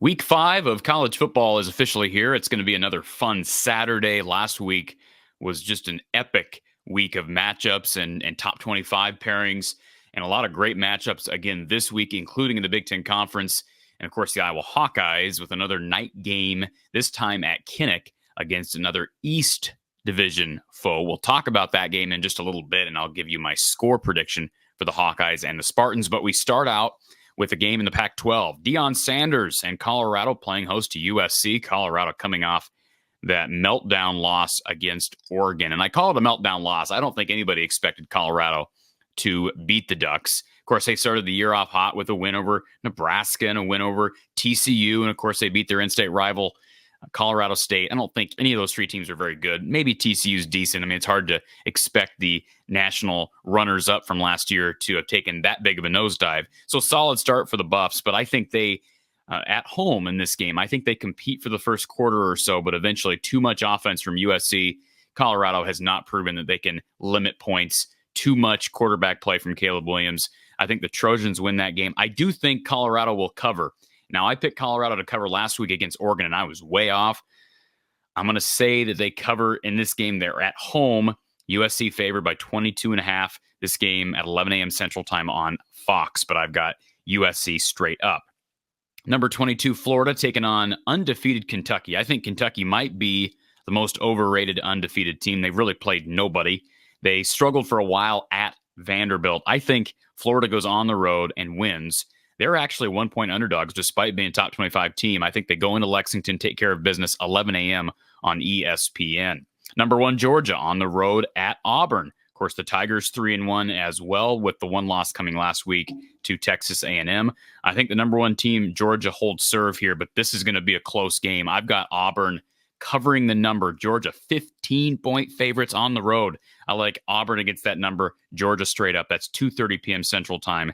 Week 5 of college football is officially here. It's going to be another fun Saturday. Last week was just an epic week of matchups and top 25 pairings and a lot of great matchups again this week, including in the Big Ten Conference. And of course, the Iowa Hawkeyes with another night game, this time at Kinnick against another East Division foe. We'll talk about that game in just a little bit, and I'll give you my score prediction for the Hawkeyes and the Spartans. But we start out with a game in the Pac-12. Deion Sanders and Colorado playing host to USC. Colorado coming off that meltdown loss against Oregon. And I call it a meltdown loss. I don't think anybody expected Colorado to beat the Ducks. Of course, they started the year off hot with a win over Nebraska and a win over TCU. And of course, they beat their in-state rival, Colorado State. I don't think any of those three teams are very good. Maybe TCU's decent. I mean, it's hard to expect the national runners-up from last year to have taken that big of a nosedive. So solid start for the Buffs, but I think they, at home in this game, I think they compete for the first quarter or so, but eventually too much offense from USC. Colorado has not proven that they can limit points. Too much quarterback play from Caleb Williams. I think the Trojans win that game. I do think Colorado will cover. Now, I picked Colorado to cover last week against Oregon, and I was way off. I'm going to say that they cover in this game. They're at home. USC favored by 22.5. This game at 11 a.m. Central Time on Fox, but I've got USC straight up. Number 22, Florida, taking on undefeated Kentucky. I think Kentucky might be the most overrated undefeated team. They've really played nobody. They struggled for a while at Vanderbilt. I think Florida goes on the road and wins. They're actually 1-point underdogs despite being a top 25 team. I think they go into Lexington, take care of business, 11 a.m. on ESPN. Number 1, Georgia on the road at Auburn. Of course, the Tigers 3-1 as well, with the one loss coming last week to Texas A&M. I think the number 1 team, Georgia, holds serve here, but this is going to be a close game. I've got Auburn covering the number. Georgia 15-point favorites on the road. I like Auburn against that number. Georgia straight up. That's 2:30 p.m. Central Time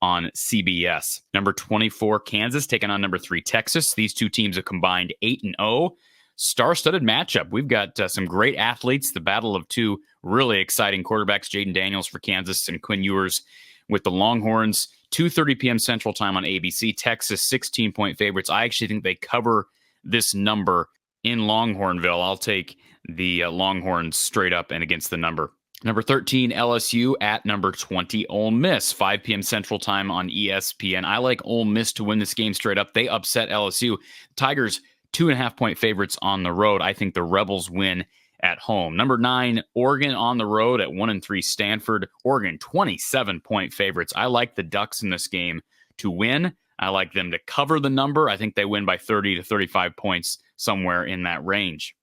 on CBS. Number 24, Kansas taking on number 3, Texas. These two teams have combined 8-0. Star-studded matchup. We've got some great athletes. The battle of two really exciting quarterbacks, Jaden Daniels for Kansas and Quinn Ewers with the Longhorns. 2:30 p.m. Central Time on ABC. Texas 16-point favorites. I actually think they cover this number in Longhornville. I'll take the Longhorns straight up and against the number. Number 13, LSU at number 20, Ole Miss, 5 p.m. Central Time on ESPN. I like Ole Miss to win this game straight up. They upset LSU. Tigers, 2.5-point favorites on the road. I think the Rebels win at home. Number 9, Oregon on the road at 1-3 Stanford. Oregon, 27-point favorites. I like the Ducks in this game to win. I like them to cover the number. I think they win by 30 to 35 points, somewhere in that range.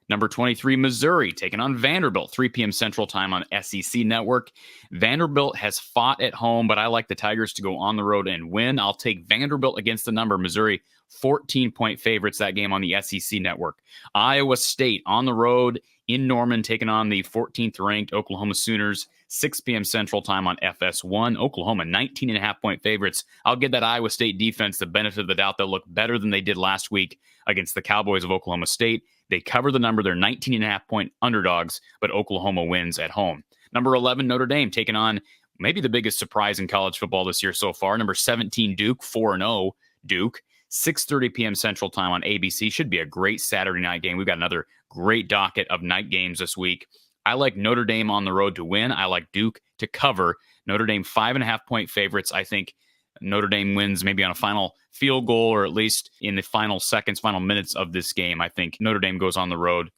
Number 23, Missouri, taking on Vanderbilt, 3 p.m. Central Time on SEC Network. Vanderbilt has fought at home, but I like the Tigers to go on the road and win. I'll take Vanderbilt against the number. Missouri, 14-point favorites, that game on the SEC Network. Iowa State on the road in Norman, taking on the 14th-ranked Oklahoma Sooners, 6 p.m. Central Time on FS1. Oklahoma, 19.5-point favorites. I'll give that Iowa State defense the benefit of the doubt. They'll look better than they did last week against the Cowboys of Oklahoma State. They cover the number. They're 19.5-point underdogs, but Oklahoma wins at home. Number 11, Notre Dame, taking on maybe the biggest surprise in college football this year so far. Number 17, Duke, 4-0 Duke. 6:30 p.m. Central Time on ABC. Should be a great Saturday night game. We've got another great docket of night games this week. I like Notre Dame on the road to win. I like Duke to cover. Notre Dame 5.5-point favorites. I think Notre Dame wins maybe on a final field goal, or at least in the final seconds, final minutes of this game. I think Notre Dame goes on the road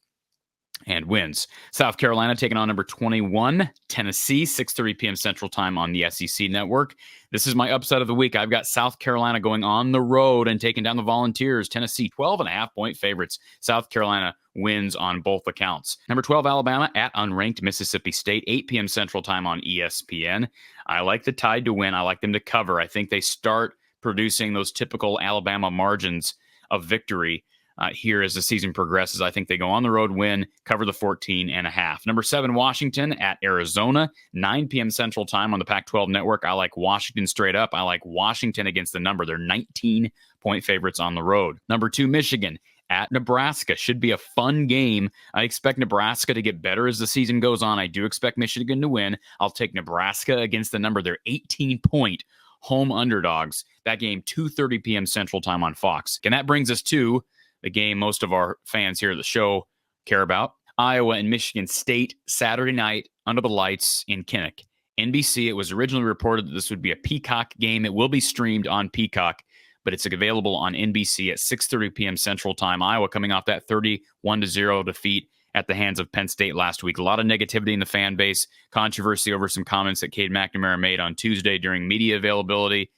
and wins. South Carolina taking on number 21, Tennessee, 6:30 p.m. Central Time on the SEC Network. This is my upset of the week. I've got South Carolina going on the road and taking down the Volunteers. Tennessee, 12.5-point favorites. South Carolina wins on both accounts. Number 12, Alabama at unranked Mississippi State, 8 p.m. Central Time on ESPN. I like the Tide to win. I like them to cover. I think they start producing those typical Alabama margins of victory here as the season progresses. I think they go on the road, win, cover the 14.5. Number 7, Washington at Arizona, 9 p.m. Central Time on the Pac-12 Network. I like Washington straight up. I like Washington against the number. They're 19-point favorites on the road. Number 2, Michigan at Nebraska. Should be a fun game. I expect Nebraska to get better as the season goes on. I do expect Michigan to win. I'll take Nebraska against the number. They're 18-point home underdogs. That game, 2:30 p.m. Central Time on Fox. And that brings us to the game most of our fans here at the show care about. Iowa and Michigan State, Saturday night, under the lights in Kinnick. NBC, it was originally reported that this would be a Peacock game. It will be streamed on Peacock, but it's available on NBC at 6:30 p.m. Central Time. Iowa coming off that 31-0 defeat at the hands of Penn State last week. A lot of negativity in the fan base, controversy over some comments that Cade McNamara made on Tuesday during media availability.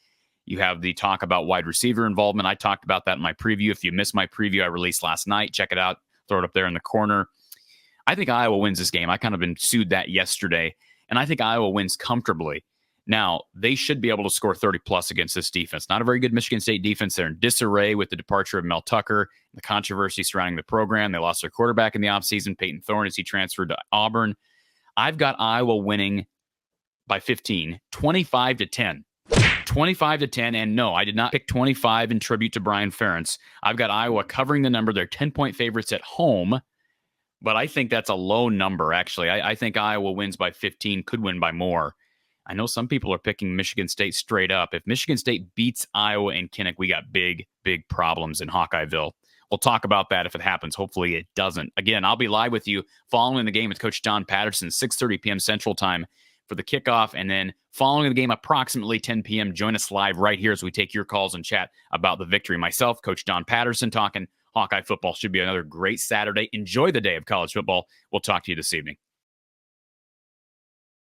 You have the talk about wide receiver involvement. I talked about that in my preview. If you missed my preview I released last night, check it out. Throw it up there in the corner. I think Iowa wins this game. I kind of been sued that yesterday, and I think Iowa wins comfortably. Now, they should be able to score 30-plus against this defense. Not a very good Michigan State defense. They're in disarray with the departure of Mel Tucker, the controversy surrounding the program. They lost their quarterback in the offseason, Peyton Thorne, as he transferred to Auburn. I've got Iowa winning by 15, 25-10. 25-10, and no, I did not pick 25 in tribute to Brian Ferentz. I've got Iowa covering the number. They're 10-point favorites at home, but I think that's a low number, actually. I think Iowa wins by 15, could win by more. I know some people are picking Michigan State straight up. If Michigan State beats Iowa and Kinnick, we got big, big problems in Hawkeyeville. We'll talk about that if it happens. Hopefully it doesn't. Again, I'll be live with you following the game with Coach John Patterson, 6:30 p.m. Central Time for the kickoff. And then following the game, approximately 10 p.m., join us live right here as we take your calls and chat about the victory. Myself, Coach John Patterson, talking Hawkeye football. Should be another great Saturday. Enjoy the day of college football. We'll talk to you this evening.